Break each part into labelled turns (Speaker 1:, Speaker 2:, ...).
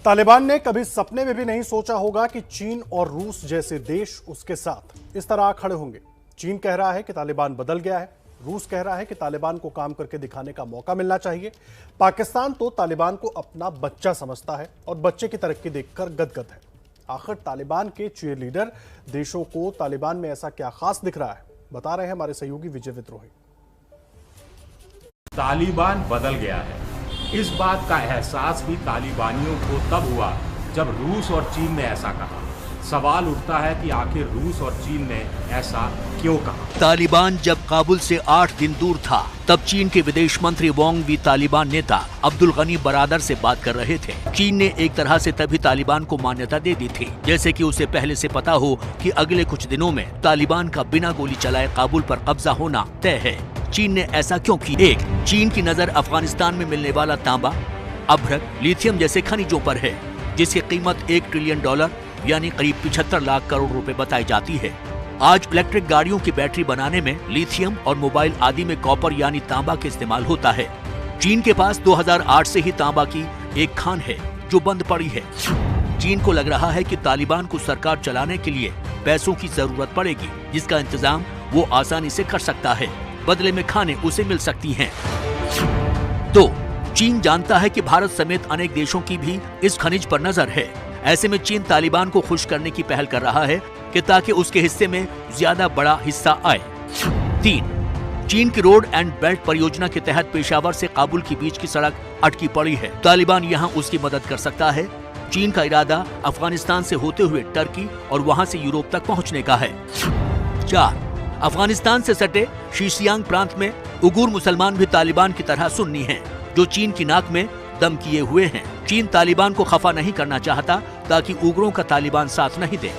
Speaker 1: तालिबान ने कभी सपने में भी नहीं सोचा होगा कि चीन और रूस जैसे देश उसके साथ इस तरह खड़े होंगे। चीन कह रहा है कि तालिबान बदल गया है, रूस कह रहा है कि तालिबान को काम करके दिखाने का मौका मिलना चाहिए। पाकिस्तान तो तालिबान को अपना बच्चा समझता है और बच्चे की तरक्की देखकर गदगद है। आखिर तालिबान के चीयर लीडर देशों को तालिबान में ऐसा क्या खास दिख रहा है, बता रहे हैं हमारे सहयोगी विजय विद्रोही।
Speaker 2: तालिबान बदल गया है, इस बात का एहसास भी तालिबानियों को तब हुआ जब रूस और चीन ने ऐसा कहा। सवाल उठता है कि आखिर रूस और चीन ने ऐसा क्यों कहा।
Speaker 3: तालिबान जब काबुल से 8 दिन दूर था, तब चीन के विदेश मंत्री वांग भी तालिबान नेता अब्दुल गनी बरादर से बात कर रहे थे। चीन ने एक तरह से तभी तालिबान को मान्यता दे दी थी, जैसे कि उसे पहले से पता हो कि अगले कुछ दिनों में तालिबान का बिना गोली चलाए काबुल पर कब्जा होना तय है। चीन ने ऐसा क्यों किया? एक, चीन की नजर अफगानिस्तान में मिलने वाला तांबा, अभ्रक, लिथियम जैसे खनिजों पर है, जिसकी कीमत $1 ट्रिलियन यानी करीब 75 लाख करोड़ रुपए बताई जाती है। आज इलेक्ट्रिक गाड़ियों की बैटरी बनाने में लिथियम और मोबाइल आदि में कॉपर यानी तांबा का इस्तेमाल होता है। चीन के पास 2008 से ही तांबा की एक खान है जो बंद पड़ी है। चीन को लग रहा है कि तालिबान को सरकार चलाने के लिए पैसों की जरूरत पड़ेगी, जिसका इंतजाम वो आसानी से कर सकता है, बदले में खाने उसे मिल सकती हैं। तो चीन जानता है कि भारत समेत अनेक देशों की भी इस खनिज पर नजर है। ऐसे में चीन तालिबान को खुश करने की पहल कर रहा है कि ताकि उसके हिस्से में ज्यादा बड़ा हिस्सा आए। 3, चीन की रोड एंड बेल्ट परियोजना के तहत पेशावर से काबुल के बीच की सड़क अटकी पड़ी है। तालिबान यहां उसकी मदद कर सकता है। चीन का इरादा अफगानिस्तान से होते हुए टर्की और वहां से यूरोप तक पहुंचने का है। 4, अफगानिस्तान से सटे शीशियांग प्रांत में उगूर मुसलमान भी तालिबान की तरह सुन्नी हैं, जो चीन की नाक में दम किए हुए हैं। चीन तालिबान को खफा नहीं करना चाहता ताकि उग्रों का तालिबान साथ नहीं दे।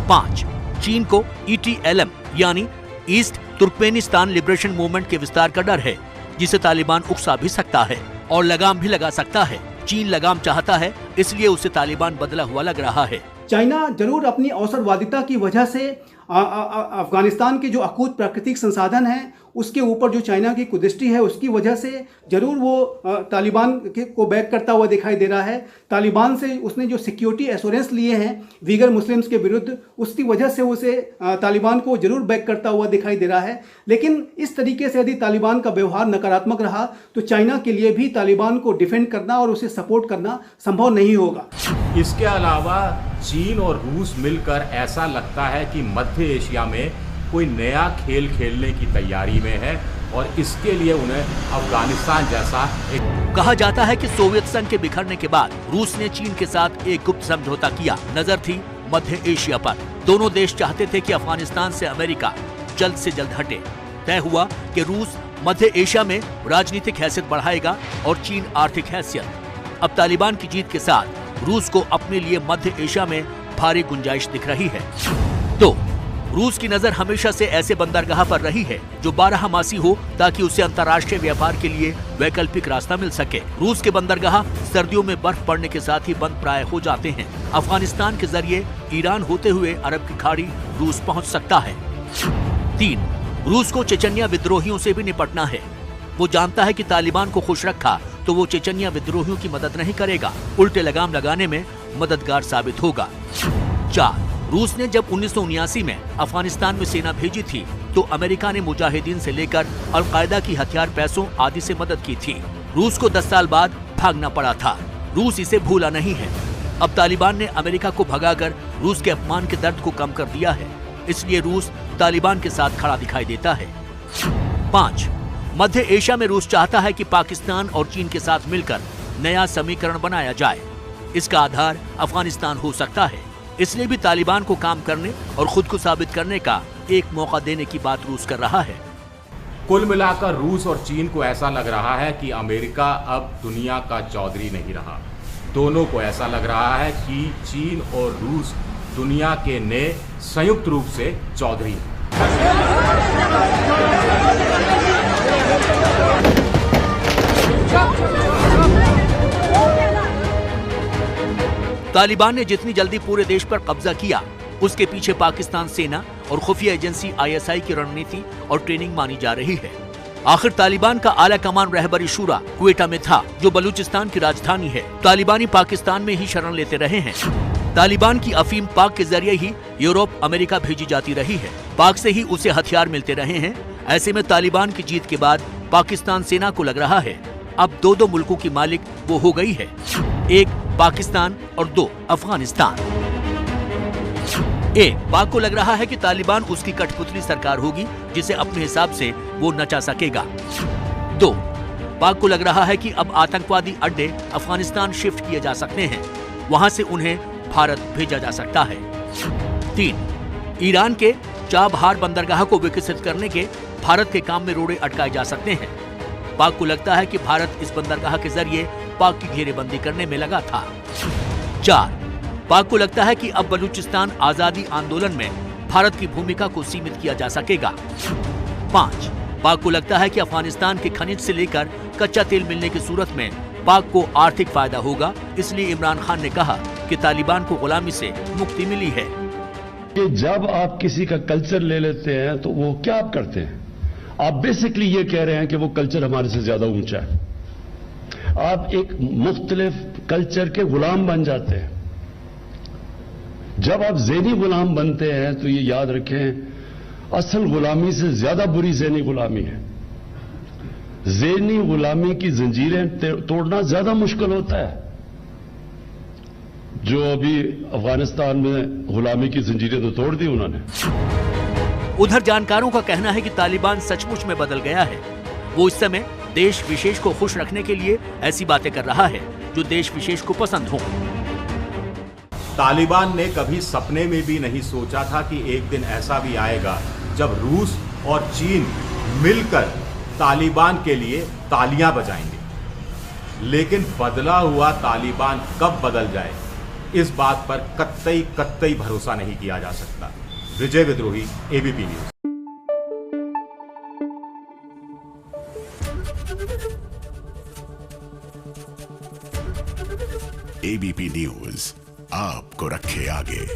Speaker 3: 5, चीन को ETLM यानी ईस्ट तुर्कमेनिस्तान लिबरेशन मूवमेंट के विस्तार का डर है, जिसे तालिबान उकसा भी सकता है और लगाम भी लगा सकता है। चीन लगाम चाहता है, इसलिए उसे तालिबान बदला हुआ लग रहा है।
Speaker 4: चाइना जरूर अपनी अवसरवादिता की वजह से अफगानिस्तान के जो अकूत प्राकृतिक संसाधन हैं उसके ऊपर जो चाइना की कुदृष्टि है उसकी वजह से जरूर वो तालिबान को बैक करता हुआ दिखाई दे रहा है। तालिबान से उसने जो सिक्योरिटी एश्योरेंस लिए हैं वीगर मुस्लिम्स के विरुद्ध, उसकी वजह से उसे तालिबान को जरूर बैक करता हुआ दिखाई दे रहा है। लेकिन इस तरीके से यदि तालिबान का व्यवहार नकारात्मक रहा तो चाइना के लिए भी तालिबान को डिफेंड करना और उसे सपोर्ट करना संभव नहीं होगा।
Speaker 2: इसके अलावा चीन और रूस मिलकर ऐसा लगता है कि मध्य एशिया में कोई नया खेल खेलने की तैयारी में है और इसके लिए उन्हें अफगानिस्तान जैसा एक
Speaker 3: कहा जाता है कि सोवियत संघ के बिखरने के बाद रूस ने चीन के साथ एक गुप्त समझौता किया। नजर थी मध्य एशिया पर। दोनों देश चाहते थे कि अफगानिस्तान से अमेरिका जल्द से जल्द हटे। तय हुआ कि रूस मध्य एशिया में राजनीतिक हैसियत बढ़ाएगा और चीन आर्थिक हैसियत। अब तालिबान की जीत के साथ रूस को अपने लिए मध्य एशिया में भारी गुंजाइश दिख रही है। तो रूस की नजर हमेशा से ऐसे बंदरगाह पर रही है जो 12मासी हो, ताकि उसे अंतर्राष्ट्रीय व्यापार के लिए वैकल्पिक रास्ता मिल सके। रूस के बंदरगाह सर्दियों में बर्फ पड़ने के साथ ही बंद प्राय हो जाते हैं। अफगानिस्तान के जरिए ईरान होते हुए अरब की खाड़ी रूस पहुंच सकता है। 3, रूस को चेचन्या विद्रोहियों से भी निपटना है। वो जानता है कि तालिबान को खुश रखा तो वो चेचन्या विद्रोहियों की मदद नहीं करेगा, उल्टे लगाम लगाने में मददगार साबित होगा। 4, रूस ने जब 1979 में अफगानिस्तान में सेना भेजी थी तो अमेरिका ने मुजाहिदीन से लेकर अलकायदा की हथियार पैसों आदि से मदद की थी। रूस को 10 साल बाद भागना पड़ा था। रूस इसे भूला नहीं है। अब तालिबान ने अमेरिका को भगाकर रूस के अपमान के दर्द को कम कर दिया है, इसलिए रूस तालिबान के साथ खड़ा दिखाई देता है। 5, मध्य एशिया में रूस चाहता है कि पाकिस्तान और चीन के साथ मिलकर नया समीकरण बनाया जाए। इसका आधार अफगानिस्तान हो सकता है, इसलिए भी तालिबान को काम करने और खुद को साबित करने का एक मौका देने की बात रूस कर रहा है।
Speaker 2: कुल मिलाकर रूस और चीन को ऐसा लग रहा है कि अमेरिका अब दुनिया का चौधरी नहीं रहा। दोनों को ऐसा लग रहा है कि चीन और रूस दुनिया के नए संयुक्त रूप से चौधरी हैं।
Speaker 3: तालिबान ने जितनी जल्दी पूरे देश पर कब्जा किया, उसके पीछे पाकिस्तान सेना और खुफिया एजेंसी ISI की रणनीति और ट्रेनिंग मानी जा रही है। आखिर तालिबान का आला कमान रहबरी शूरा क्वेटा में था, जो बलूचिस्तान की राजधानी है। तालिबानी पाकिस्तान में ही शरण लेते रहे हैं। तालिबान की अफीम पाक के जरिए ही यूरोप, अमेरिका भेजी जाती रही है। पाक से ही उसे हथियार मिलते रहे हैं। ऐसे में तालिबान की जीत के बाद पाकिस्तान सेना को लग रहा है अब दो मुल्कों की मालिक वो हो गई है, एक पाकिस्तान और दो अफगानिस्तान। पाक को लग रहा है कि तालिबान उसकी कठपुतली सरकार होगी जिसे अपने हिसाब से वो नचा सकेगा। 2, पाक को लग रहा है कि अब आतंकवादी अड्डे अफगानिस्तान शिफ्ट किए जा सकते हैं, वहां से उन्हें भारत भेजा जा सकता है। 3, ईरान के चाबहार बंदरगाह को विकसित करने के भारत के काम में रोड़े अटकाए जा सकते हैं। पाक को लगता है कि भारत इस बंदरगाह के जरिए पाक की घेरेबंदी करने में लगा था। 4, पाक को लगता है कि अब बलूचिस्तान आजादी आंदोलन में भारत की भूमिका को सीमित किया जा सकेगा। 5, पाक को लगता है कि अफगानिस्तान के खनिज से लेकर कच्चा तेल मिलने की सूरत में पाक को आर्थिक फायदा होगा, इसलिए इमरान खान ने कहा कि तालिबान को गुलामी से मुक्ति मिली है।
Speaker 5: कि जब आप किसी का कल्चर ले लेते हैं तो वो क्या आप करते हैं? आप बेसिकली ये कह रहे हैं कि वो कल्चर हमारे से ज्यादा ऊंचा है। आप एक मुख्तलिफ कल्चर के गुलाम बन जाते हैं। जब आप ज़ेनी गुलाम बनते हैं तो ये याद रखें, असल गुलामी से ज्यादा बुरी ज़ेनी गुलामी है। ज़ेनी गुलामी की जंजीरें तोड़ना ज्यादा मुश्किल होता है। जो अभी अफगानिस्तान में गुलामी की जंजीरें तो तोड़ दी उन्होंने।
Speaker 3: उधर जानकारों का कहना है कि तालिबान सचमुच में बदल गया है। वो इस समय देश विशेष को खुश रखने के लिए ऐसी बातें कर रहा है जो देश विशेष को पसंद हो।
Speaker 2: तालिबान ने कभी सपने में भी नहीं सोचा था कि एक दिन ऐसा भी आएगा जब रूस और चीन मिलकर तालिबान के लिए तालियां बजाएंगे। लेकिन बदला हुआ तालिबान कब बदल जाए, इस बात पर कतई भरोसा नहीं किया जा सकता। विजय विद्रोही, एबीपी न्यूज।
Speaker 6: एबीपी न्यूज आपको रखे आगे।